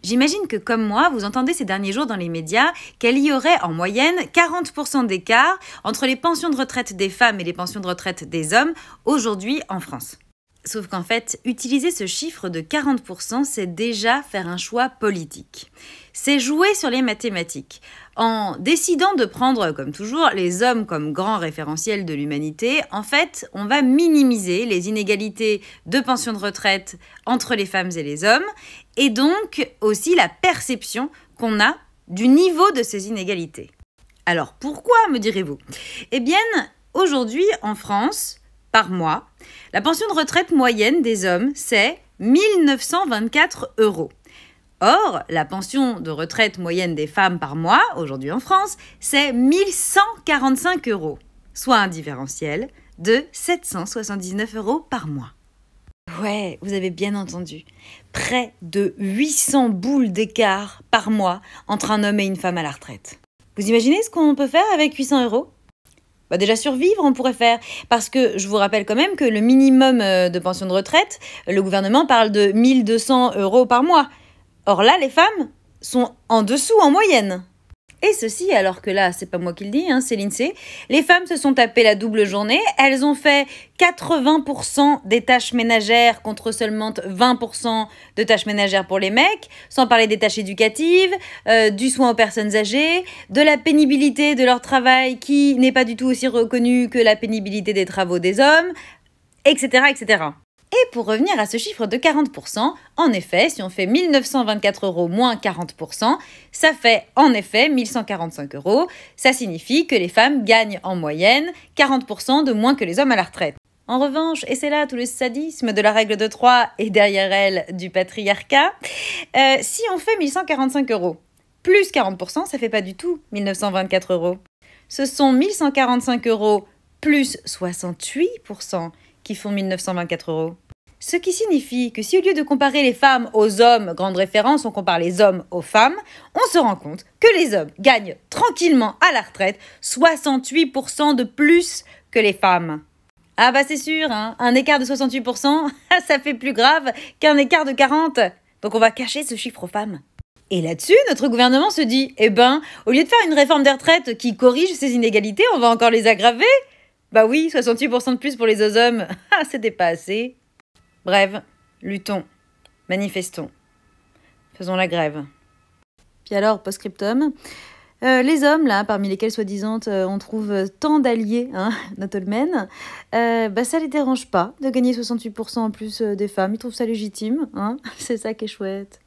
J'imagine que comme moi, vous entendez ces derniers jours dans les médias qu'il y aurait en moyenne 40% d'écart entre les pensions de retraite des femmes et les pensions de retraite des hommes aujourd'hui en France. Sauf qu'en fait, utiliser ce chiffre de 40%, c'est déjà faire un choix politique. C'est jouer sur les mathématiques. En décidant de prendre, comme toujours, les hommes comme grands référentiels de l'humanité, en fait, on va minimiser les inégalités de pension de retraite entre les femmes et les hommes, et donc aussi la perception qu'on a du niveau de ces inégalités. Alors pourquoi, me direz-vous ? Eh bien, aujourd'hui, en France, par mois, la pension de retraite moyenne des hommes, c'est 1 924 €. Or, la pension de retraite moyenne des femmes par mois, aujourd'hui en France, c'est 1 145 €, soit un différentiel de 779 € par mois. Ouais, vous avez bien entendu. Près de 800 boules d'écart par mois entre un homme et une femme à la retraite. Vous imaginez ce qu'on peut faire avec 800 €? Déjà survivre, on pourrait faire. Parce que je vous rappelle quand même que le minimum de pension de retraite, le gouvernement parle de 1 200 € par mois. Or là, les femmes sont en dessous en moyenne. Et ceci, alors que là, c'est pas moi qui le dis, c'est l'INSEE, les femmes se sont tapées la double journée, elles ont fait 80% des tâches ménagères contre seulement 20% de tâches ménagères pour les mecs, sans parler des tâches éducatives, du soin aux personnes âgées, de la pénibilité de leur travail qui n'est pas du tout aussi reconnue que la pénibilité des travaux des hommes, etc., etc. Et pour revenir à ce chiffre de 40%, en effet, si on fait 1 924 € moins 40%, ça fait en effet 1 145 €. Ça signifie que les femmes gagnent en moyenne 40% de moins que les hommes à la retraite. En revanche, et c'est là tout le sadisme de la règle de 3 et derrière elle du patriarcat, si on fait 1 145 € plus 40%, ça fait pas du tout 1 924 €. Ce sont 1 145 € plus 68% qui font 1 924 €. Ce qui signifie que si au lieu de comparer les femmes aux hommes, grande référence, on compare les hommes aux femmes, on se rend compte que les hommes gagnent tranquillement à la retraite 68% de plus que les femmes. Ah c'est sûr, un écart de 68%, ça fait plus grave qu'un écart de 40%. Donc on va cacher ce chiffre aux femmes. Et là-dessus, notre gouvernement se dit, au lieu de faire une réforme des retraites qui corrige ces inégalités, on va encore les aggraver. Oui, 68% de plus pour les hommes, c'était pas assez. Bref, luttons, manifestons, faisons la grève. Puis alors, post-scriptum, les hommes, là, parmi lesquels soi-disant on trouve tant d'alliés, not all men, ça les dérange pas de gagner 68% en plus des femmes, ils trouvent ça légitime, c'est ça qui est chouette.